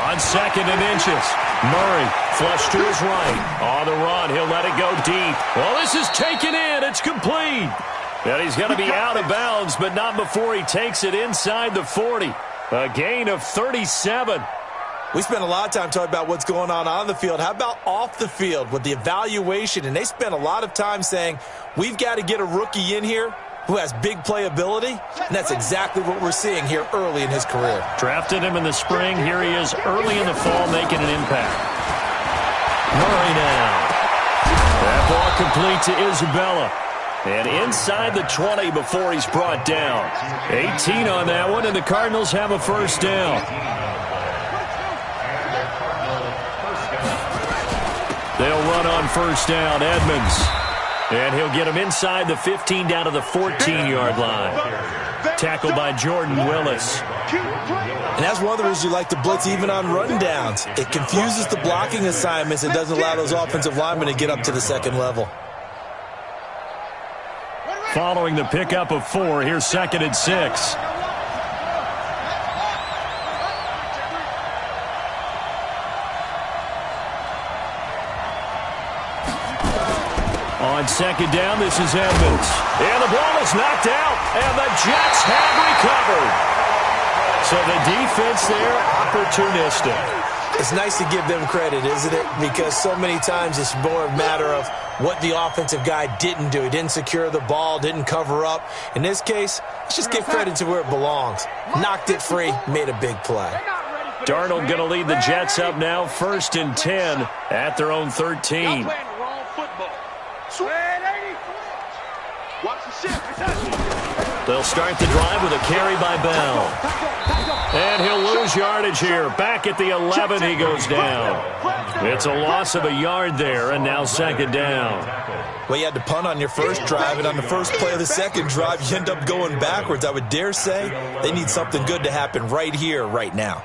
On second and inches. Murray flush to his right. On the run, he'll let it go deep. Well, this is taken in. It's complete. And he's going to be out of bounds, but not before he takes it inside the 40. A gain of 37. We spent a lot of time talking about what's going on the field. How about off the field with the evaluation? And they spent a lot of time saying, we've got to get a rookie in here who has big playability, and that's exactly what we're seeing here early in his career. Drafted him in the spring. Here he is early in the fall making an impact. Murray now. That ball complete to Isabella. And inside the 20 before he's brought down. 18 on that one, and the Cardinals have a first down. They'll run on first down, Edmonds. And he'll get him inside the 15 down to the 14-yard line. Tackled by Jordan Willis. And that's one of the reasons you like to blitz even on rundowns. It confuses the blocking assignments. It doesn't allow those offensive linemen to get up to the second level. Following the pickup of 4, here's second and 6. On second down, this is Edmonds. And the ball is knocked out, and the Jets have recovered. So the defense there, opportunistic. It's nice to give them credit, isn't it? Because so many times it's more a matter of what the offensive guy didn't do. He didn't secure the ball, didn't cover up. In this case, let's just give credit to where it belongs. Knocked it free, made a big play. Darnold going to lead the Jets up now, 1st and 10 at their own 13. They'll start the drive with a carry by Bell. And he'll lose yardage here. Back at the 11, he goes down. It's a loss of a yard there, and now second down. Well, you had to punt on your first drive, and on the first play of the second drive, you end up going backwards. I would dare say they need something good to happen right here, right now.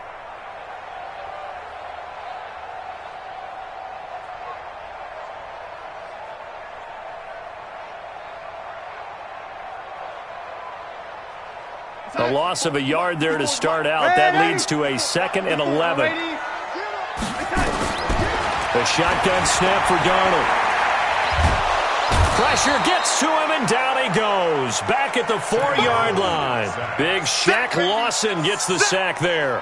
A loss of a yard there to start out. That leads to a 2nd and 11. A shotgun snap for Darnold. Pressure gets to him, and down he goes. Back at the 4-yard line. Big Shaq Lawson gets the sack there.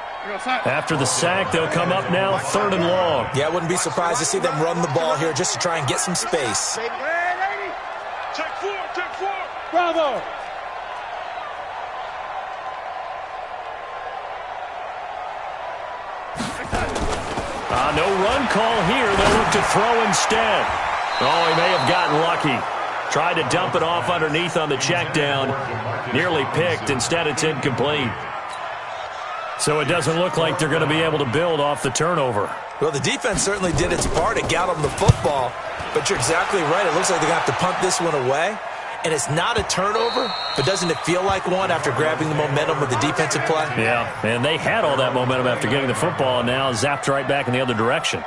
After the sack, they'll come up now 3rd and long. Yeah, I wouldn't be surprised to see them run the ball here just to try and get some space. Check 4. Bravo. No run call here. They'll look to throw instead. Oh, he may have gotten lucky. Tried to dump it off underneath on the check down. Nearly picked. Instead, it's incomplete. So it doesn't look like they're going to be able to build off the turnover. Well, the defense certainly did its part to got them the football. But you're exactly right. It looks like they're going to have to punt this one away. And it's not a turnover, but doesn't it feel like one after grabbing the momentum with the defensive play? Yeah, and they had all that momentum after getting the football, and now zapped right back in the other direction.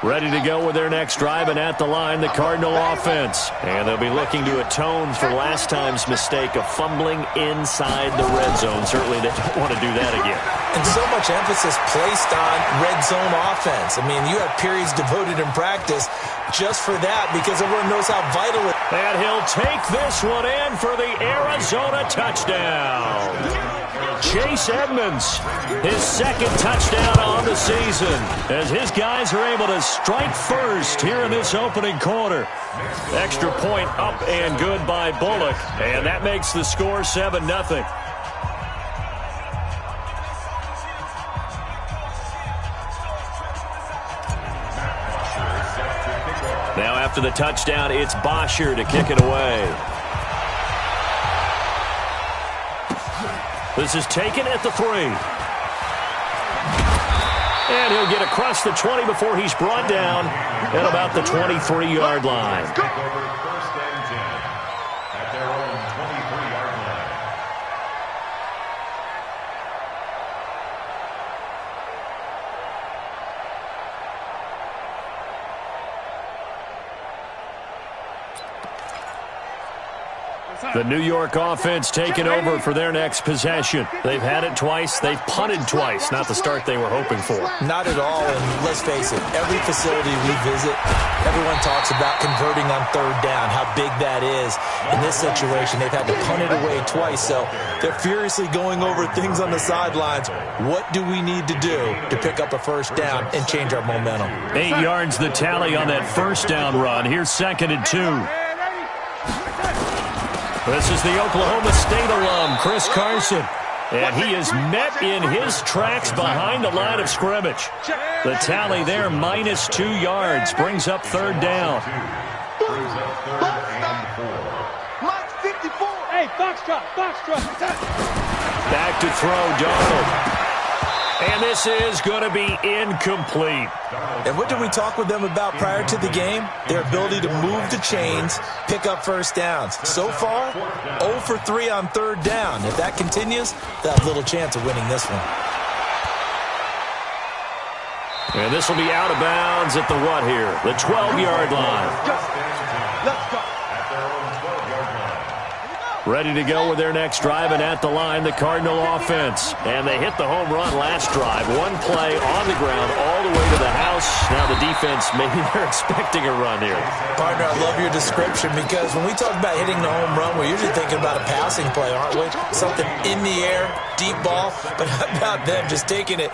Ready to go with their next drive, and at the line, the Cardinal offense. And they'll be looking to atone for last time's mistake of fumbling inside the red zone. Certainly they don't want to do that again. And so much emphasis placed on red zone offense. I mean, you have periods devoted in practice just for that because everyone knows how vital it is. And he'll take this one in for the Arizona touchdown. Chase Edmonds, his 2nd touchdown on the season, as his guys are able to strike first here in this opening quarter. Extra point up and good by Bullock, and that makes the score 7-0. Now after the touchdown, it's Bosher to kick it away. This is taken at the 3. And he'll get across the 20 before he's brought down at about the 23-yard line. The New York offense taking over for their next possession. They've had it twice. They've punted twice. Not the start they were hoping for. Not at all, and let's face it, every facility we visit, everyone talks about converting on third down, how big that is. In this situation, they've had to punt it away twice, so they're furiously going over things on the sidelines. What do we need to do to pick up a first down and change our momentum? 8 yards the tally on that first down run. Here's 2nd and 2. This is the Oklahoma State alum, Chris Carson. And he is met in his tracks behind the line of scrimmage. The tally there, -2 yards, brings up 3rd down. Hey, Foxtrot. Back to throw, Darnold. And this is going to be incomplete. And what did we talk with them about prior to the game? Their ability to move the chains, pick up first downs. So far, 0 for 3 on 3rd down. If that continues, they'll have little chance of winning this one. And this will be out of bounds at the what here? The 12-yard line. Let's go. Ready to go with their next drive, and at the line, the Cardinal offense. And they hit the home run last drive. One play on the ground all the way to the house. Now the defense, maybe they're expecting a run here. Partner, I love your description because when we talk about hitting the home run, we're usually thinking about a passing play, aren't we? Something in the air, deep ball. But how about them just taking it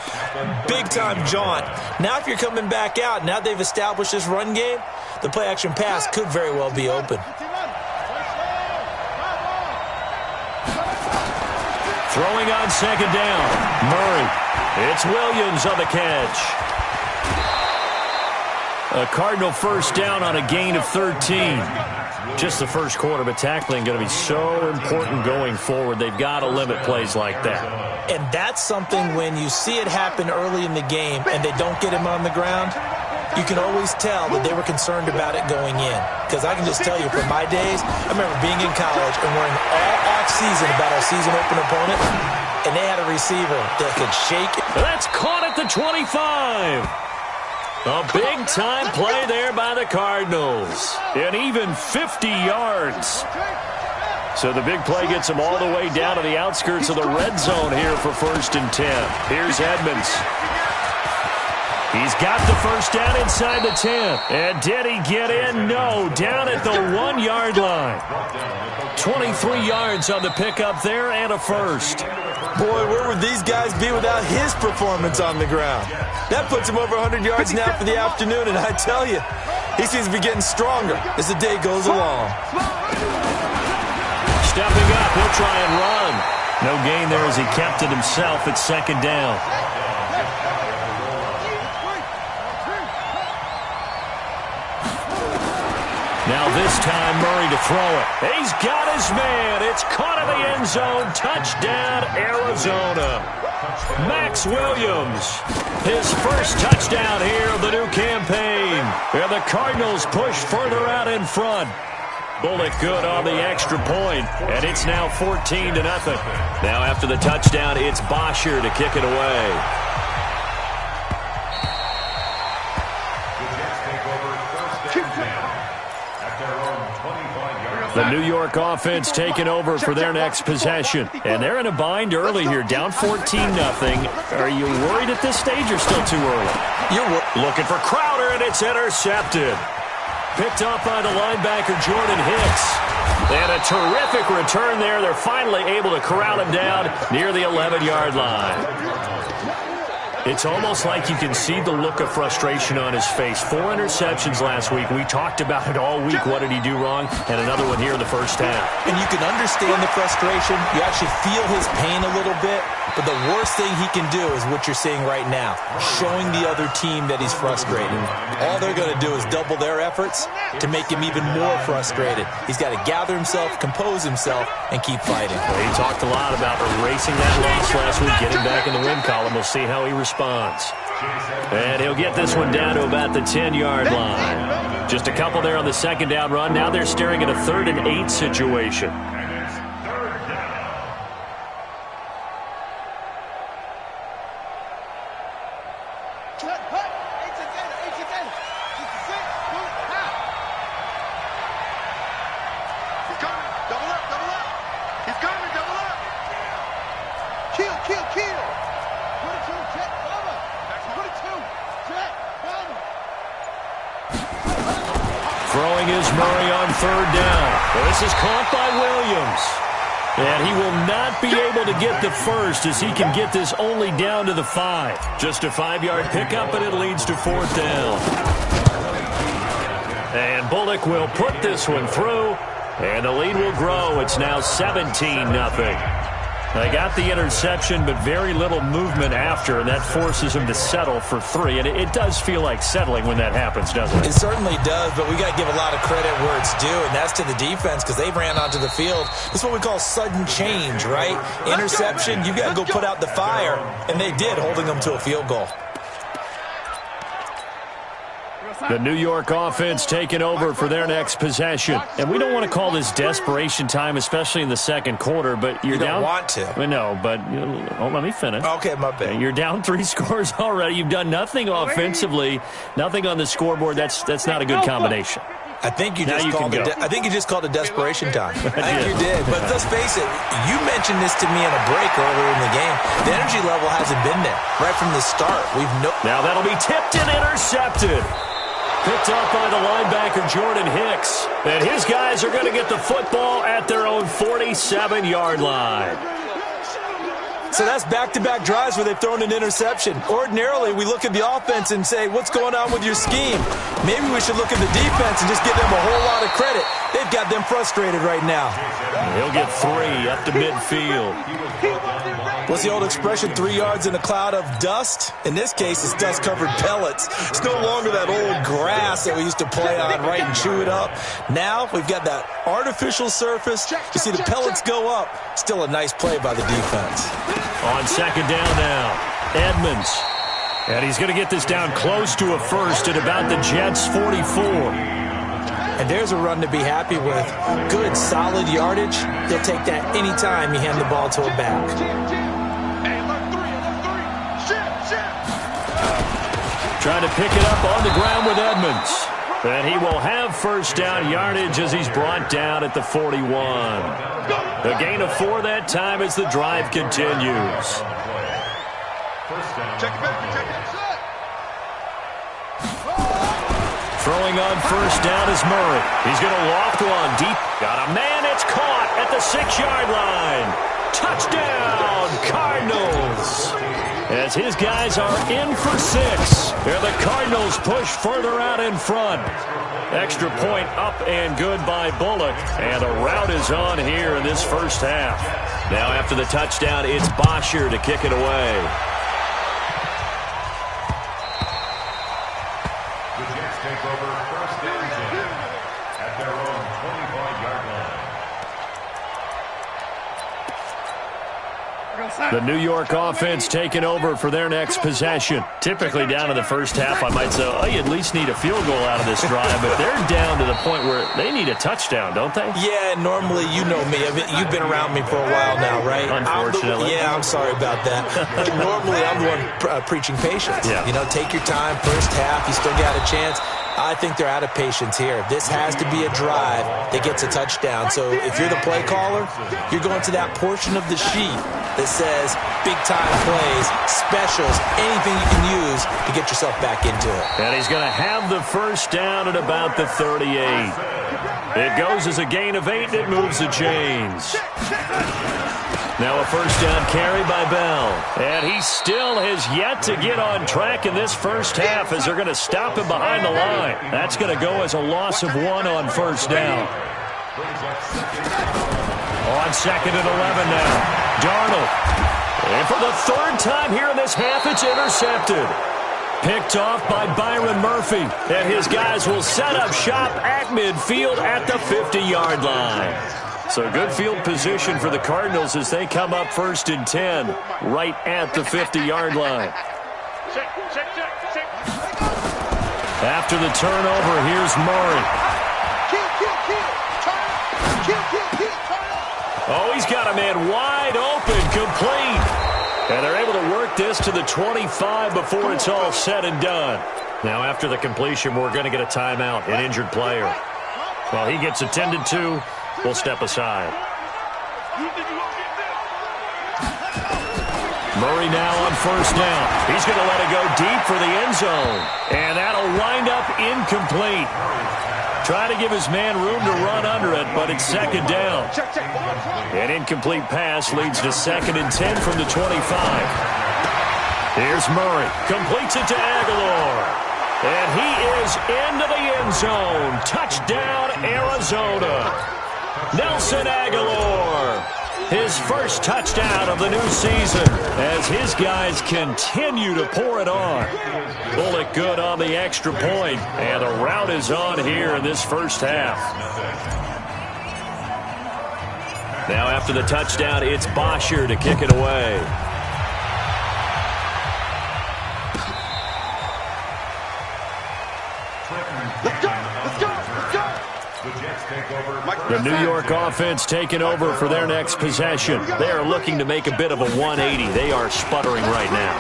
big-time jaunt? Now if you're coming back out, now they've established this run game, the play-action pass could very well be open. Throwing on 2nd down, Murray. It's Williams on the catch. A Cardinal first down on a gain of 13. Just the first quarter, but tackling going to be so important going forward. They've got to limit plays like that. And that's something when you see it happen early in the game and they don't get him on the ground, you can always tell that they were concerned about it going in. Because I can just tell you, from my days, I remember being in college and worrying all off-season about our season-open opponent, and they had a receiver that could shake it. That's caught at the 25. A big-time play there by the Cardinals. And even 50 yards. So the big play gets them all the way down to the outskirts of the red zone here for 1st and 10. Here's Edmonds. He's got the first down inside the 10. And did he get in? No. Down at the 1-yard line. 23 yards on the pickup there and a first. Boy, where would these guys be without his performance on the ground? That puts him over 100 yards now for the afternoon, and I tell you, he seems to be getting stronger as the day goes along. Stepping up, he'll try and run. No gain there as he kept it himself at 2nd down. Now this time, Murray to throw it. He's got his man. It's caught in the end zone. Touchdown, Arizona. Max Williams, his first touchdown here of the new campaign. And the Cardinals push further out in front. Bullet good on the extra point, and it's now 14-0. Now after the touchdown, it's Bosher to kick it away. The New York offense taking over for their next possession. And they're in a bind early here, down 14-0. Are you worried at this stage or still too early? You're looking for Crowder, and it's intercepted. Picked up by the linebacker, Jordan Hicks. And a terrific return there. They're finally able to corral him down near the 11-yard line. It's almost like you can see the look of frustration on his face. 4 interceptions last week. We talked about it all week. What did he do wrong? And another one here in the first half. And you can understand the frustration. You actually feel his pain a little bit. But the worst thing he can do is what you're seeing right now, showing the other team that he's frustrated. All they're going to do is double their efforts to make him even more frustrated. He's got to gather himself, compose himself, and keep fighting. Well, he talked a lot about erasing that loss last week, getting back in the win column. We'll see how he responds. And he'll get this one down to about the 10-yard line. Just a couple there on the 2nd down run. Now they're staring at a 3rd and 8 situation. Kill, kill. 22, check, cover. 22, check, cover. Throwing is Murray on third down. This is caught by Williams. And he will not be able to get the first as he can get this only down to the 5. Just a 5-yard pickup, and it leads to fourth down. And Bullock will put this one through, and the lead will grow. It's now 17-0. They got the interception, but very little movement after, and that forces them to settle for 3. And it does feel like settling when that happens, doesn't it? It certainly does, but we got to give a lot of credit where it's due, and that's to the defense because they ran onto the field. This is what we call sudden change, right? Interception, you got to go put out the fire, and they did, holding them to a field goal. The New York offense taking over for their next possession. And we don't want to call this desperation time, especially in the second quarter, but you're down. You don't want to. No, but let me finish. Okay, my bad. You're down 3 scores already. You've done nothing offensively, nothing on the scoreboard. That's not a good combination. I think you just called it desperation time. I think you did. But let's face it, you mentioned this to me in a break earlier in the game. The energy level hasn't been there right from the start. Now that'll be tipped and intercepted. Picked up by the linebacker, Jordan Hicks. And his guys are going to get the football at their own 47-yard line. So that's back-to-back drives where they've thrown an interception. Ordinarily, we look at the offense and say, what's going on with your scheme? Maybe we should look at the defense and just give them a whole lot of credit. They've got them frustrated right now. He'll get 3 up to midfield. What's the old expression, 3 yards in a cloud of dust? In this case, it's dust-covered pellets. It's no longer that old grass that we used to play on, right, and chew it up. Now we've got that artificial surface. You see the pellets go up. Still a nice play by the defense. On second down now, Edmonds. And he's going to get this down close to a first at about the Jets' 44. And there's a run to be happy with. Good, solid yardage. He'll take that any time you hand the ball to a back. Trying to pick it up on the ground with Edmonds. And he will have first down yardage as he's brought down at the 41. A gain of 4 that time as the drive continues. Throwing on first down is Murray. He's going to loft one deep. Got a man. It's caught at the 6-yard line. Touchdown, Cardinals. As his guys are in for 6. Here the Cardinals push further out in front. Extra point up and good by Bullock. And a rout is on here in this first half. Now after the touchdown, it's Bosher to kick it away. The Jets take over first and 10 at their own 25-yard line. The New York offense taking over for their next possession. Typically down in the first half, I might say, oh, you at least need a field goal out of this drive, but they're down to the point where they need a touchdown, don't they? Yeah, normally, you know me. You've been around me for a while now, right? Unfortunately. I'm sorry about that. Normally, I'm the one preaching patience. Yeah. You know, take your time, first half, you still got a chance. I think they're out of patience here. This has to be a drive that gets a touchdown. So if you're the play caller, you're going to that portion of the sheet that says big-time plays, specials, anything you can use to get yourself back into it. And he's going to have the first down at about the 38. It goes as a gain of 8, and it moves the chains. Now a first down carry by Bell. And he still has yet to get on track in this first half as they're going to stop him behind the line. That's going to go as a loss of 1 on first down. On second and 11 now. Darnold. And for the 3rd time here in this half, it's intercepted. Picked off by Byron Murphy. And his guys will set up shop at midfield at the 50-yard line. So good field position for the Cardinals as they come up 1st and 10 right at the 50-yard line. After the turnover, here's Murray. Oh, he's got a man wide open, complete. And they're able to work this to the 25 before it's all said and done. Now after the completion, we're going to get a timeout, an injured player. While he gets attended to, we'll step aside. Murray now on first down. He's going to let it go deep for the end zone. And that'll wind up incomplete. Try to give his man room to run under it, but it's second down. An incomplete pass leads to 2nd and 10 from the 25. Here's Murray. Completes it to Aguilar. And he is into the end zone. Touchdown, Arizona. Nelson Aguilar. His first touchdown of the new season as his guys continue to pour it on. Bullet good on the extra point, and the route is on here in this first half. Now after the touchdown, it's Bosher to kick it away. The New York offense taking over for their next possession. They are looking to make a bit of a 180. They are sputtering right now.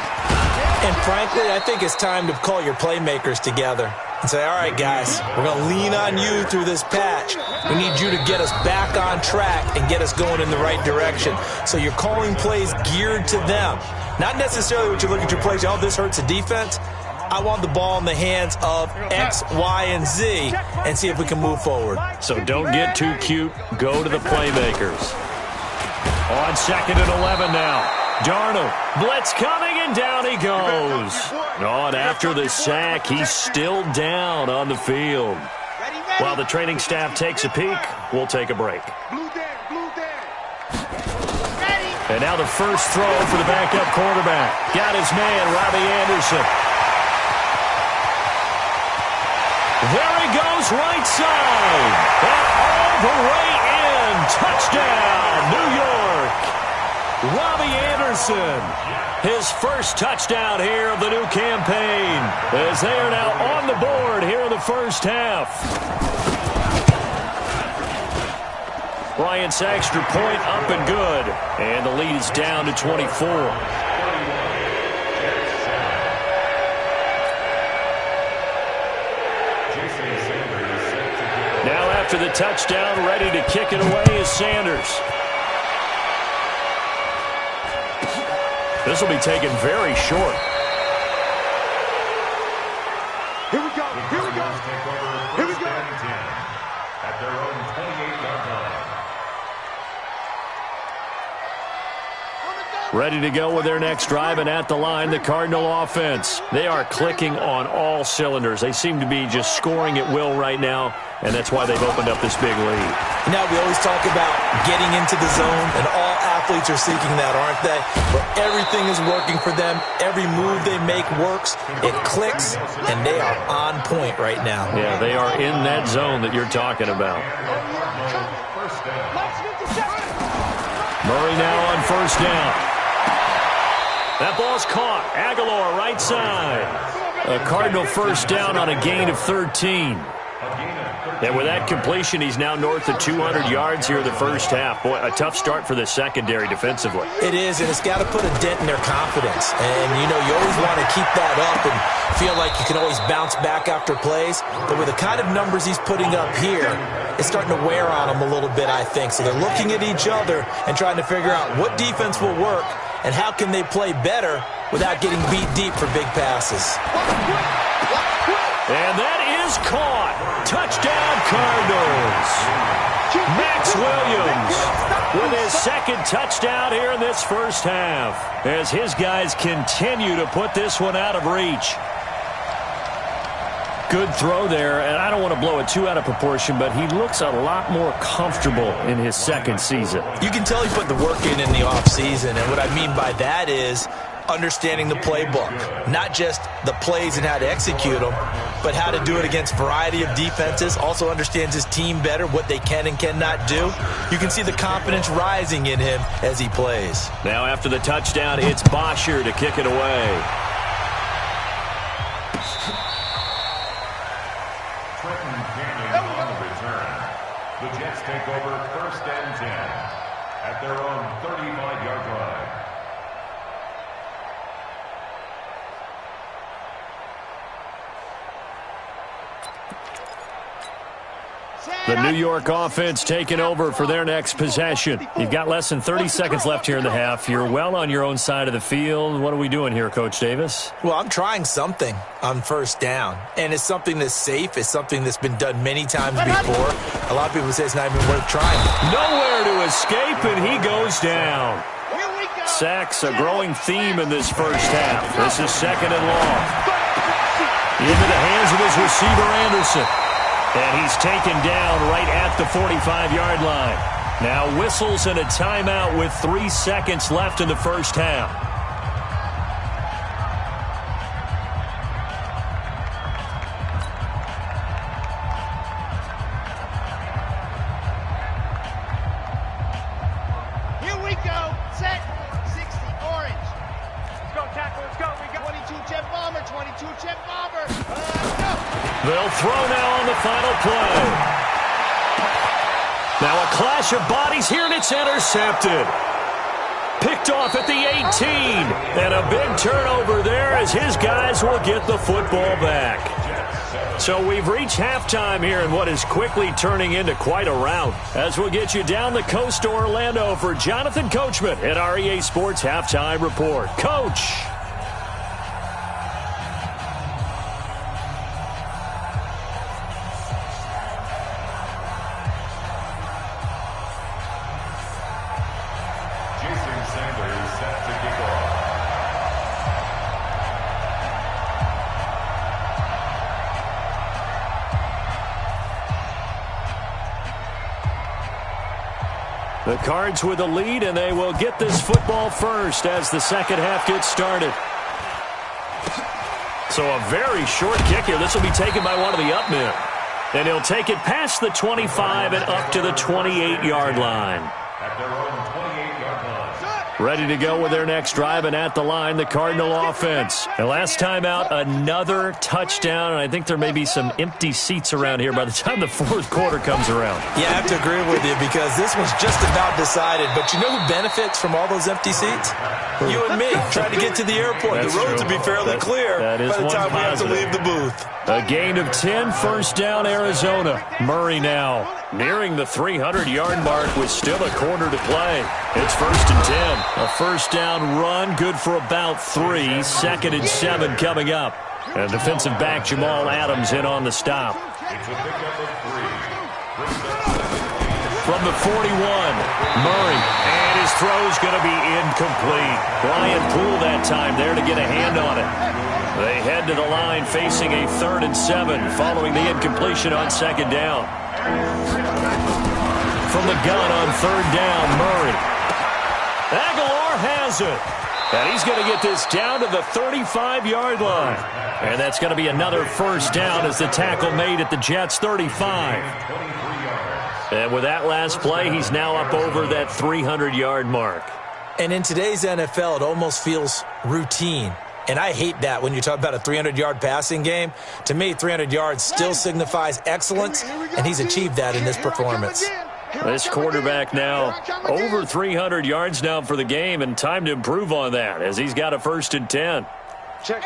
And frankly, I think it's time to call your playmakers together and say, all right, guys, we're going to lean on you through this patch. We need you to get us back on track and get us going in the right direction. So you're calling plays geared to them. Not necessarily what you look at your plays, oh, this hurts the defense. I want the ball in the hands of X, Y, and Z and see if we can move forward. So don't get too cute. Go to the playmakers. On 2nd and 11 now. Darnold. Blitz coming, and down he goes. Oh, and after the sack, he's still down on the field. While the training staff takes a peek, we'll take a break. And now the first throw for the backup quarterback. Got his man, Robbie Anderson. There he goes, right side. And all the way in. Touchdown, New York. Robbie Anderson. His first touchdown here of the new campaign. As they are now on the board here in the first half. Bryant's extra point up and good. And the lead is down to 24. After the touchdown, ready to kick it away is Sanders. This will be taken very short. Here we go. Here we go. Here we go. At their own 28-yard line. Ready to go with their next drive, and at the line, the Cardinal offense. They are clicking on all cylinders. They seem to be just scoring at will right now, and that's why they've opened up this big lead. Now, we always talk about getting into the zone, and all athletes are seeking that, aren't they? Where everything is working for them. Every move they make works. It clicks, and they are on point right now. Yeah, they are in that zone that you're talking about. Murray now on first down. That ball's caught. Aguilar right side. A Cardinal first down on a gain of 13. And with that completion, he's now north of 200 yards here in the first half. Boy, a tough start for the secondary defensively. It is, and it's got to put a dent in their confidence. And, you know, you always want to keep that up and feel like you can always bounce back after plays. But with the kind of numbers he's putting up here, it's starting to wear on them a little bit, I think. So they're looking at each other and trying to figure out what defense will work and how can they play better without getting beat deep for big passes. And that is caught. Touchdown, Cardinals. Max Williams with his second touchdown here in this first half as his guys continue to put this one out of reach. Good throw there, and I don't want to blow it too out of proportion, but he looks a lot more comfortable in his second season. You can tell he put the work in the offseason, and what I mean by that is understanding the playbook, not just the plays and how to execute them, but how to do it against a variety of defenses. Also understands his team better, what they can and cannot do. You can see the confidence rising in him as he plays. Now after the touchdown, it's Bosher to kick it away. The Jets take over first and 10 at their own 35-yard line. The New York offense taking over for their next possession. You've got less than 30 seconds left here in the half. You're well on your own side of the field. What are we doing here, Coach Davis? Well, I'm trying something on first down, and it's something that's safe. It's something that's been done many times before. A lot of people say it's not even worth trying. Nowhere to escape, and he goes down. Sacks, a growing theme in this first half. This is second and long. Into the hands of his receiver, Anderson. And he's taken down right at the 45-yard line. Now whistles and a timeout with 3 seconds left in the first half. Here we go. Set. 60, orange. Let's go, tackle. Let's go. We got 22 jet bomber, 22 jet bomber. Let's go. They'll throw now on the final play. Now a clash of bodies here, and it's intercepted. Picked off at the 18. And a big turnover there as his guys will get the football back. So we've reached halftime here in what is quickly turning into quite a rout. As we'll get you down the coast to Orlando for Jonathan Coachman at our EA Sports Halftime Report. Coach. The Cards with a lead, and they will get this football first as the second half gets started. So a very short kick here. This will be taken by one of the up men. And he'll take it past the 25 and up to the 28-yard line. At their own 28-yard line. Ready to go with their next drive, and at the line, the Cardinal offense. And last time out, another touchdown, and I think there may be some empty seats around here by the time the fourth quarter comes around. Yeah, I have to agree with you because this one's just about decided. But you know who benefits from all those empty seats? You and me, trying to get to the airport. That's the roads true. will be fairly clear that is by the time we have to leave the booth. A gain of 10, first down, Arizona. Murray now nearing the 300-yard mark with still a quarter to play. It's first and 10. A first down run, good for about 3. Second and 7 coming up. And defensive back Jamal Adams in on the stop. It's a pickup of 3. From the 41, Murray. And his throw's going to be incomplete. Brian Poole that time there to get a hand on it. They head to the line facing a 3rd and 7 following the incompletion on second down. From the gun on 3rd down, Murray. Aguilar has it. And he's going to get this down to the 35-yard line. And that's going to be another first down as the tackle made at the Jets' 35. And with that last play, he's now up over that 300-yard mark. And in today's NFL, it almost feels routine. And I hate that when you talk about a 300-yard passing game. To me, 300 yards still signifies excellence, and he's achieved that in this performance. This quarterback now over 300 yards now for the game, and time to improve on that as he's got a first and 10. Check.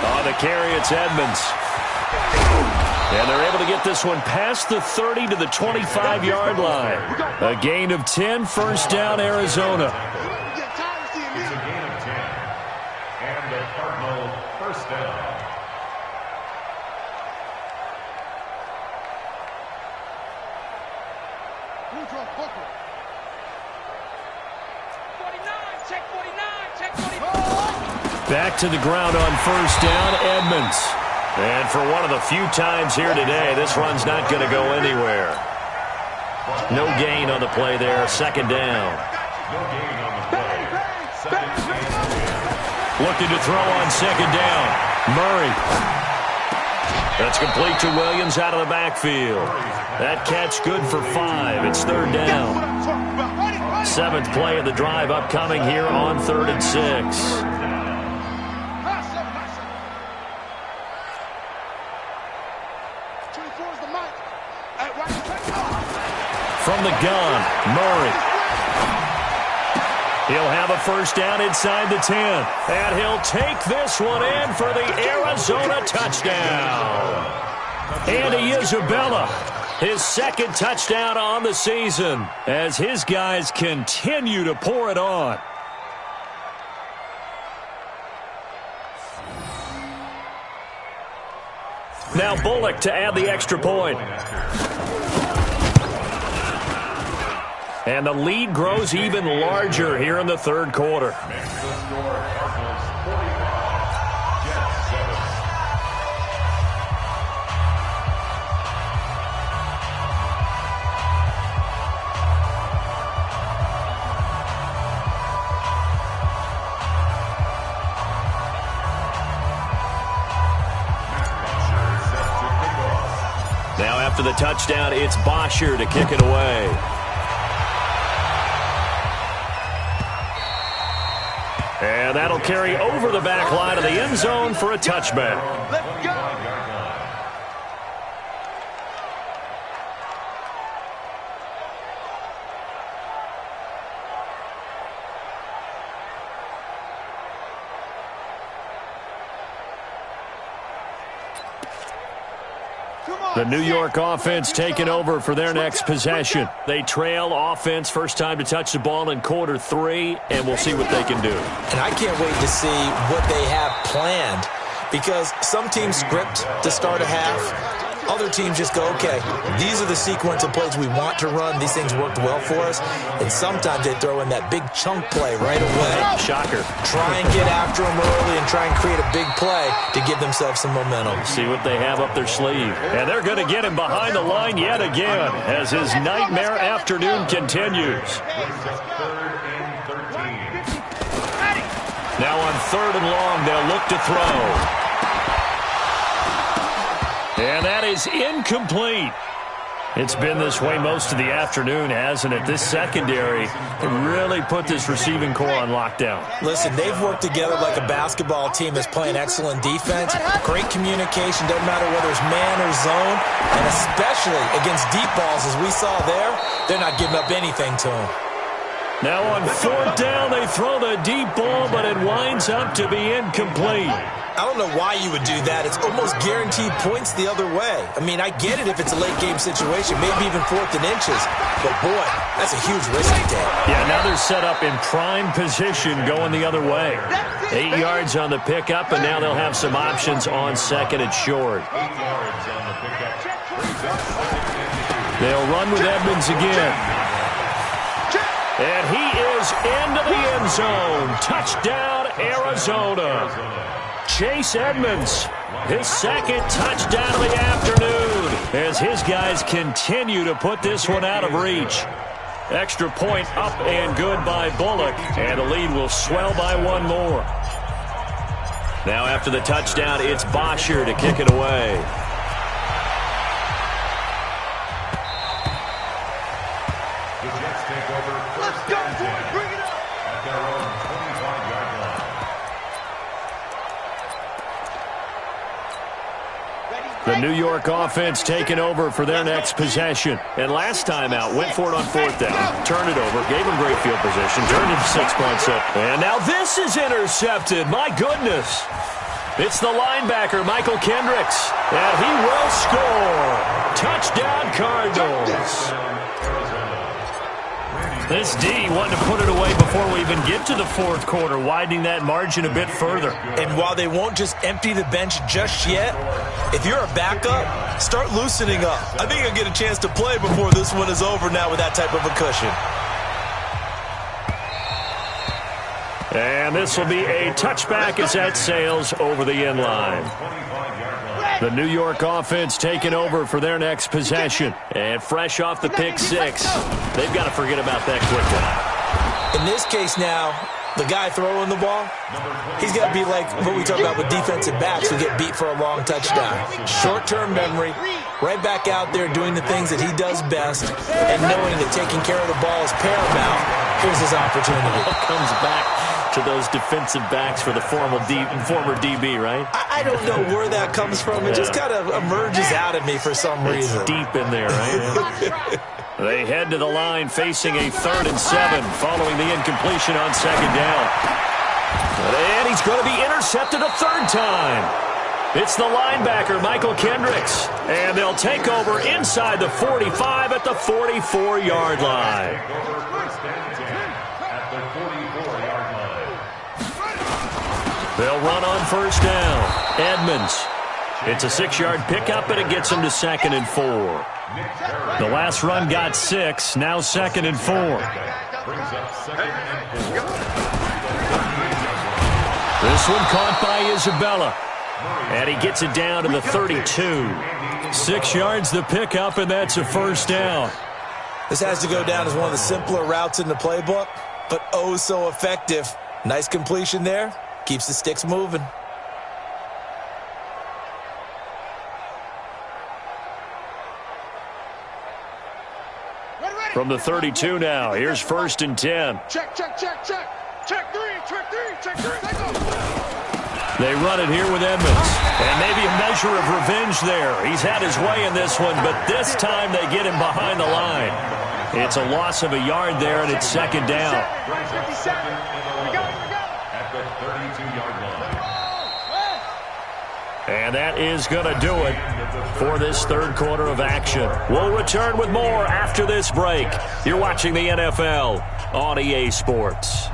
On the carry, it's Edmonds. And they're able to get this one past the 30 to the 25-yard line. A gain of 10, first down, Arizona. It's a gain of 10. And the Cardinal first down. Back to the ground on first down, Edmonds. And for one of the few times here today, this run's not going to go anywhere. No gain on the play there, second down. No gain on the play. Second and 10. Looking to throw on second down. Murray. That's complete to Williams out of the backfield. That catch good for 5. It's 3rd down. 7th play of the drive upcoming here on 3rd and 6. From the gun, Murray. He'll have a first down inside the 10. And he'll take this one in for the Arizona touchdown. Andy Isabella, his second touchdown on the season as his guys continue to pour it on. Now Bullock to add the extra point. And the lead grows even larger here in the third quarter. Now after the touchdown, it's Bosher to kick it away. And that'll carry over the back line of the end zone for a touchback. Let's go. The New York offense taking over for their next possession. They trail offense first time to touch the ball in quarter 3, and we'll see what they can do. And I can't wait to see what they have planned, because some teams script to start a half. Other teams just go, okay, these are the sequence of plays we want to run. These things worked well for us. And sometimes they throw in that big chunk play right away. Shocker. Try and get after them early and try and create a big play to give themselves some momentum. See what they have up their sleeve. And they're going to get him behind the line yet again as his nightmare afternoon continues. Now on 3rd and long, they'll look to throw. And that is incomplete. It's been this way most of the afternoon, hasn't it? This secondary really put this receiving core on lockdown. Listen, they've worked together like a basketball team that's playing excellent defense. Great communication, doesn't matter whether it's man or zone. And especially against deep balls, as we saw there, they're not giving up anything to them. Now on 4th down, they throw the deep ball, but it winds up to be incomplete. I don't know why you would do that. It's almost guaranteed points the other way. I mean, I get it if it's a late game situation, maybe even 4th and inches. But, boy, that's a huge risk to take. Yeah, now they're set up in prime position going the other way. 8 yards on the pickup, and now they'll have some options on 2nd and short. They'll run with Edmonds again. And he is into the end zone. Touchdown, Arizona. Chase Edmonds, his second touchdown of the afternoon as his guys continue to put this one out of reach. Extra point up and good by Bullock, and the lead will swell by one more. Now after the touchdown, it's Bosher to kick it away. The Jets take over first and 10 Bring it up. at their own 25-yard line. The New York offense taking over for their next possession. And last time out, went for it on 4th down. Turned it over, gave him great field position, turned it to 6 points up. And now this is intercepted. My goodness. It's the linebacker, Michael Kendricks. And he will score. Touchdown, Cardinals. This D wanted to put it away before we even get to the 4th quarter, widening that margin a bit further. And while they won't just empty the bench just yet, if you're a backup, start loosening up. I think you'll get a chance to play before this one is over now with that type of a cushion. And this will be a touchback as that sails over the end line. The New York offense taking over for their next possession. And fresh off the pick 6, they've got to forget about that quickly. In this case now, the guy throwing the ball, he's got to be like what we talk about with defensive backs who get beat for a long touchdown. Short-term memory, right back out there doing the things that he does best, and knowing that taking care of the ball is paramount. Here's his opportunity. Comes back to those defensive backs for the former DB, right? I don't know where that comes from. It just kind of emerges out of me for some reason. It's deep in there, right? They head to the line facing a 3rd and 7 following the incompletion on 2nd down. And he's going to be intercepted a 3rd time. It's the linebacker, Michael Kendricks. And they'll take over inside the 45 at the 44-yard line. They'll run on first down. Edmonds. It's a 6-yard pickup, and it gets him to 2nd and 4. The last run got 6, now 2nd and 4. This one caught by Isabella. And he gets it down to the 32. 6 yards the pickup, and that's a first down. This has to go down as one of the simpler routes in the playbook, but oh so effective. Nice completion there. Keeps the sticks moving. From the 32 now, here's 1st and 10. Check, check, check, check. Check 3, check 3, check 3. Take off. They run it here with Edmonds. And maybe a measure of revenge there. He's had his way in this one, but this time they get him behind the line. It's a loss of a yard there, and it's 2nd down. At the 32-yard line. And that is going to do it for this third quarter of action. We'll return with more after this break. You're watching the NFL on EA Sports.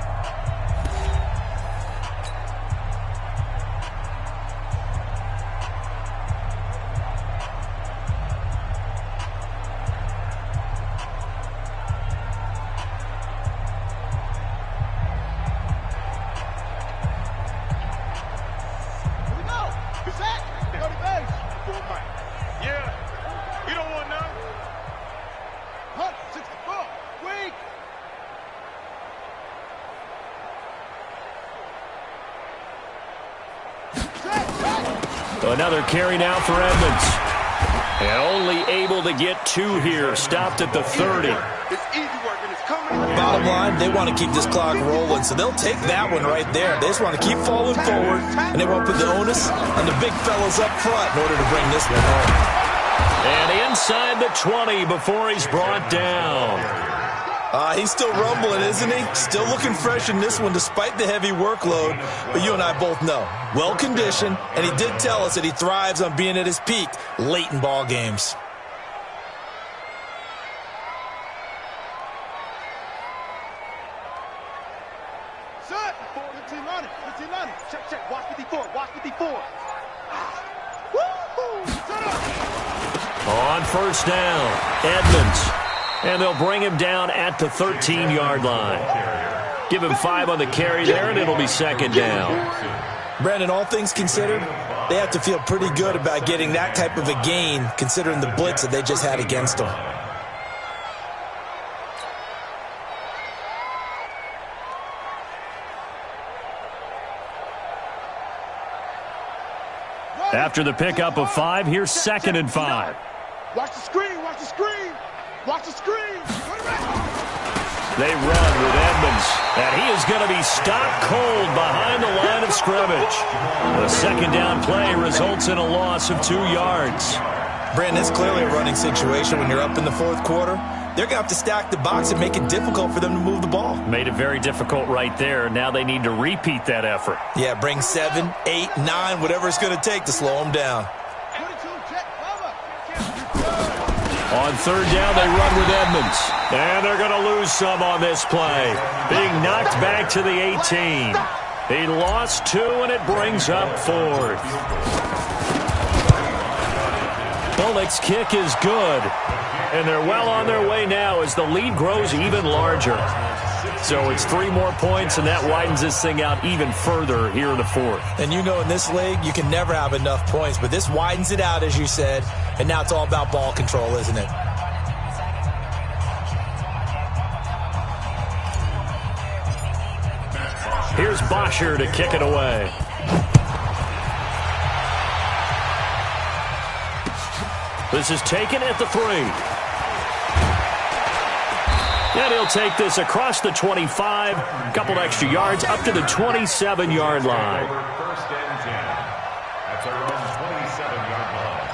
Another carry now for Edmonds. And only able to get 2 here. Stopped at the 30. Bottom line, they want to keep this clock rolling, so they'll take that one right there. They just want to keep falling forward, and they want to put the onus on the big fellas up front in order to bring this one home. And inside the 20 before he's brought down. He's still rumbling, isn't he? Still looking fresh in this one despite the heavy workload. But you and I both know, well-conditioned, and he did tell us that he thrives on being at his peak late in ball games. Set. 15 on it. 15 on it. Check, check. Watch 54. Watch 54. Woo-hoo. Set up. On first down, Edmonds. And they'll bring him down at the 13-yard line. Give him 5 on the carry there, and it'll be 2nd down. Brandon, all things considered, they have to feel pretty good about getting that type of a gain considering the blitz that they just had against them. After the pickup of 5, here's 2nd and 5. Watch the screen. Watch the screen. Watch the screen. They run with Edmonds, and he is going to be stopped cold behind the line of scrimmage. The 2nd down play results in a loss of 2 yards. Brandon, it's clearly a running situation when you're up in the 4th quarter. They're going to have to stack the box and make it difficult for them to move the ball. Made it very difficult right there. Now they need to repeat that effort. Yeah, bring 7, 8, 9, whatever it's going to take to slow them down. 22, check, cover. On 3rd down, they run with Edmonds. And they're going to lose some on this play. Being knocked back to the 18. He lost 2, and it brings up 4th. Bullock's kick is good. And they're well on their way now as the lead grows even larger. So it's 3 more points, and that widens this thing out even further here in the 4th. And you know in this league, you can never have enough points, but this widens it out, as you said, and now it's all about ball control, isn't it? Here's Bosher to kick it away. This is taken at the 3. And he'll take this across the 25, a couple extra yards, up to the 27-yard line. First and 10. That's our own 27-yard line.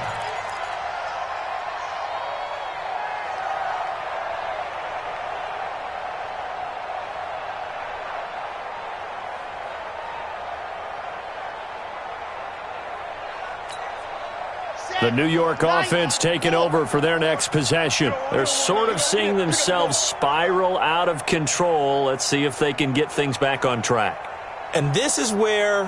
The New York offense taking over for their next possession. They're sort of seeing themselves spiral out of control. Let's see if they can get things back on track. And this is where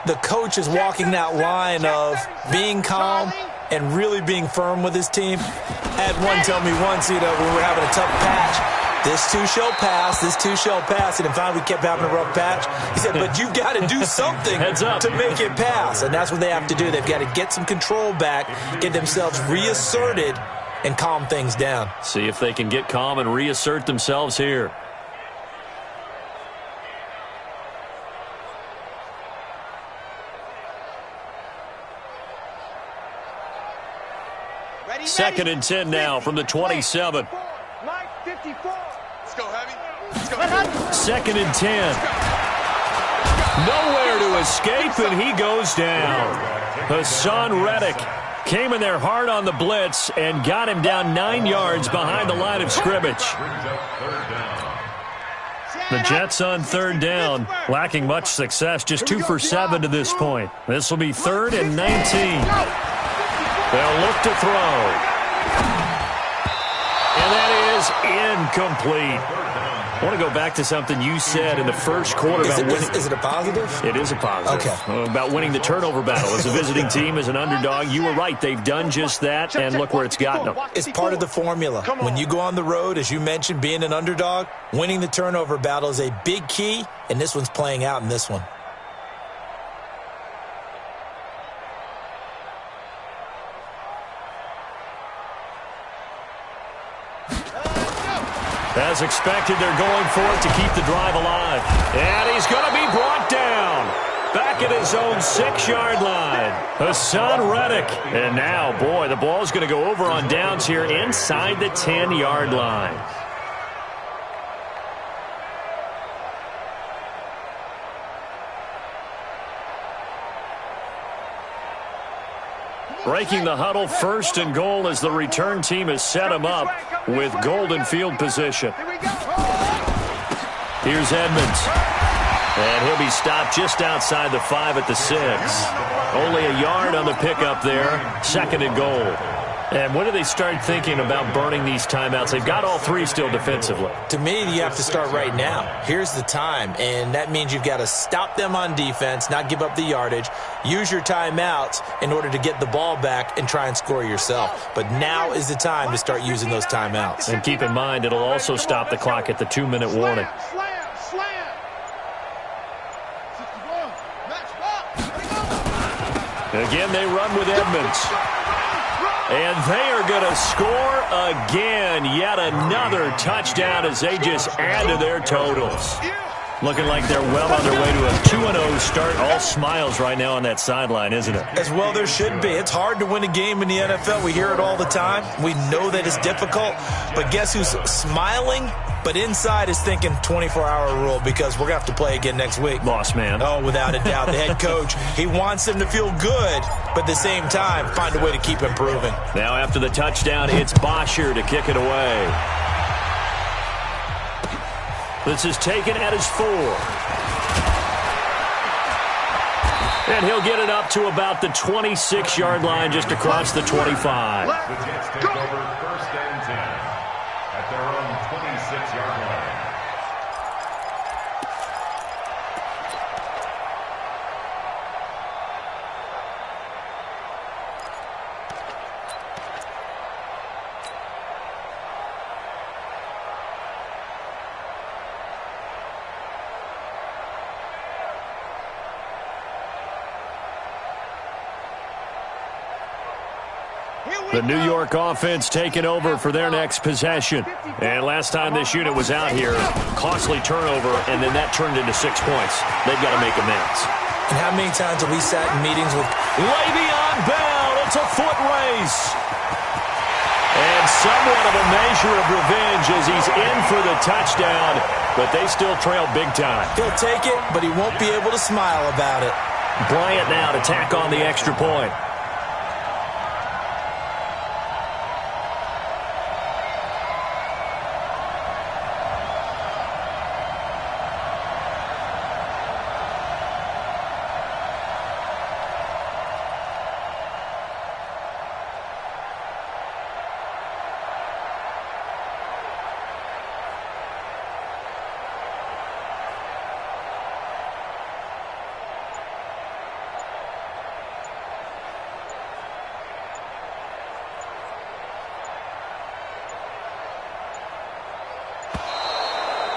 the coach is walking that line of being calm and really being firm with his team. I had one tell me once, when we were having a tough patch, this too shall pass, this too shall pass. And finally we kept having a rough patch. He said, but you've got to do something to make it pass. And that's what they have to do. They've got to get some control back, get themselves reasserted, and calm things down. See if they can get calm and reassert themselves here. Second and 10 now from the 27. Let's go, Heavy. Let's go. Second and 10. Nowhere to escape, and he goes down. Hassan Reddick came in there hard on the blitz and got him down 9 yards behind the line of scrimmage. The Jets on third down, lacking much success, just 2 for 7 to this point. This will be 3rd and 19. They'll look to throw. And that is incomplete. I want to go back to something you said in the first quarter about winning. Is it a positive? It is a positive. Okay. About winning the turnover battle. As a visiting team, as an underdog, you were right. They've done just that, and look where it's gotten them. It's part of the formula. When you go on the road, as you mentioned, being an underdog, winning the turnover battle is a big key, and this one's playing out in this one. As expected, they're going for it to keep the drive alive. And he's going to be brought down. Back at his own 6-yard line. Hassan Reddick. And now, boy, the ball's going to go over on downs here inside the 10-yard line. Breaking the huddle, 1st and goal as the return team has set him up with golden field position. Here's Edmonds. And he'll be stopped just outside the 5 at the 6. Only a yard on the pickup there. 2nd and goal. And when do they start thinking about burning these timeouts? They've got all 3 still defensively. To me, you have to start right now. Here's the time, and that means you've got to stop them on defense, not give up the yardage, use your timeouts in order to get the ball back and try and score yourself. But now is the time to start using those timeouts. And keep in mind, it'll also stop the clock at the 2-minute warning. Again, they run with Edmonds. And they are going to score again. Yet another touchdown as they just add to their totals. Looking like they're well on their way to a 2-0 start. All smiles right now on that sideline, isn't it? As well there should be. It's hard to win a game in the NFL. We hear it all the time. We know that it's difficult. But guess who's smiling? But inside is thinking 24-hour rule because we're going to have to play again next week. Boss man. Oh, without a doubt. The head coach, he wants them to feel good, but at the same time, find a way to keep improving. Now after the touchdown, it's Bosher to kick it away. This is taken at his 4. And he'll get it up to about the 26-yard line just across the 25. The Jets take over 1st and 10 at their own 26-yard line. The New York offense taking over for their next possession. And last time this unit was out here, costly turnover, and then that turned into 6 points. They've got to make amends. And how many times have we sat in meetings with Le'Veon Bell? It's a foot race. And somewhat of a measure of revenge as he's in for the touchdown, but they still trail big time. He'll take it, but he won't be able to smile about it. Bryant now to tack on the extra point.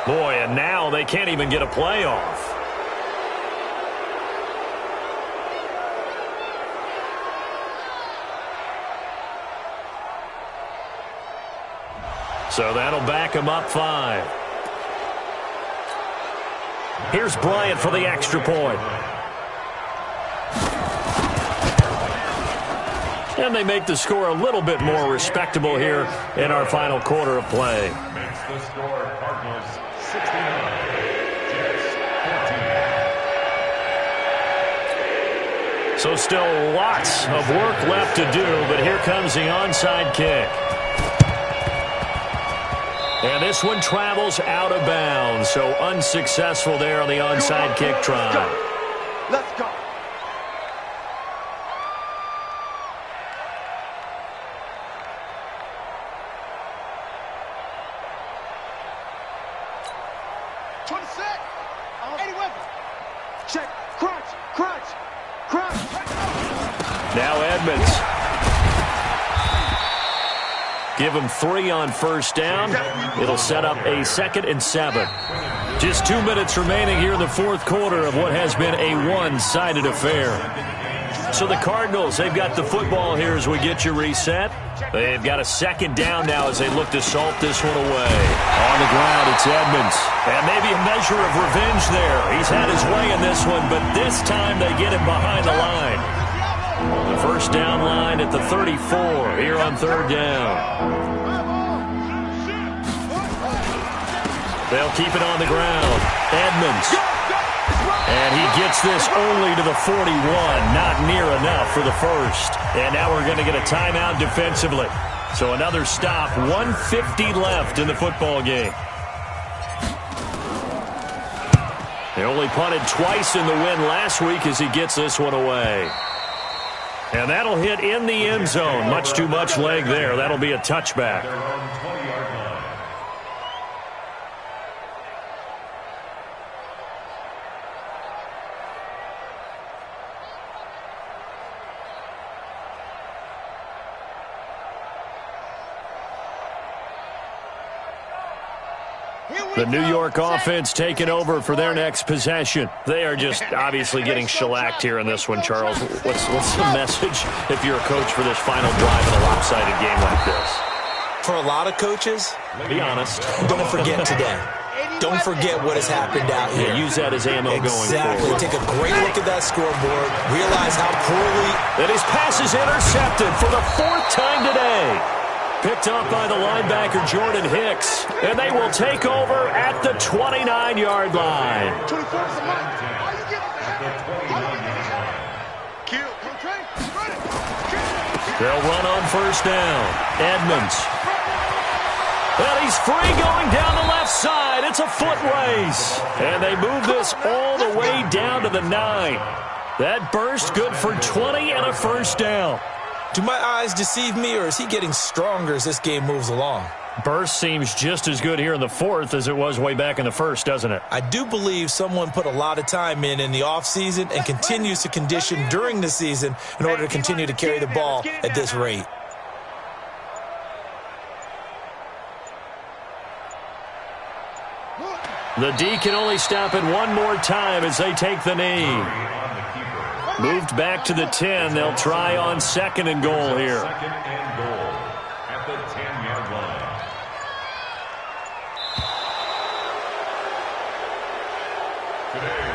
Boy, and now they can't even get a playoff. So that'll back him up 5. Here's Bryant for the extra point. And they make the score a little bit more respectable here in our final quarter of play. Makes the score Cardinals 69, Jets 14. So still lots of work left to do, but here comes the onside kick. And this one travels out of bounds, so unsuccessful there on the onside kick try. Let's go. Check. Crunch. Now Edmonds. Give him 3 on first down. It'll set up a 2nd and 7. Just 2 minutes remaining here in the fourth quarter of what has been a one-sided affair. So the Cardinals, they've got the football here as we get you reset. They've got a 2nd down now as they look to salt this one away. On the ground, it's Edmonds. And maybe a measure of revenge there. He's had his way in this one, but this time they get him behind the line. The first down line at the 34 here on 3rd down. They'll keep it on the ground. Edmonds. And he gets this only to the 41. Not near enough for the first. And now we're going to get a timeout defensively. So another stop. 1:50 left in the football game. They only punted twice in the win last week as he gets this one away. And that'll hit in the end zone. Much too much leg there. That'll be a touchback. Their own 20-yard line. The New York offense taking over for their next possession. They are just obviously getting shellacked here in this one, Charles. What's the message if you're a coach for this final drive in a lopsided game like this? For a lot of coaches, Be honest. don't forget today. Don't forget what has happened out here. Yeah, use that as ammo going Exactly. forward. Take a great look at that scoreboard. Realize how poorly. And his pass is intercepted for the 4th time today. Picked up by the linebacker, Jordan Hicks. And they will take over at the 29-yard line. 24 is the mark. How you get The 29-yard line. Kill. Okay. Run it. They'll run on first down. Edmonds. And he's free going down the left side. It's a foot race. And they move this all the way down to the 9. That burst good for 20 and a first down. Do my eyes deceive me, or is he getting stronger as this game moves along? Burst seems just as good here in the 4th as it was way back in the 1st, doesn't it? I do believe someone put a lot of time in the offseason and continues to condition during the season in order to continue to carry the ball at this rate. The D can only stop it one more time as they take the knee. On the keeper. Moved back to the 10. They'll try on 2nd and goal here. 2nd and goal at the 10-yard line. Today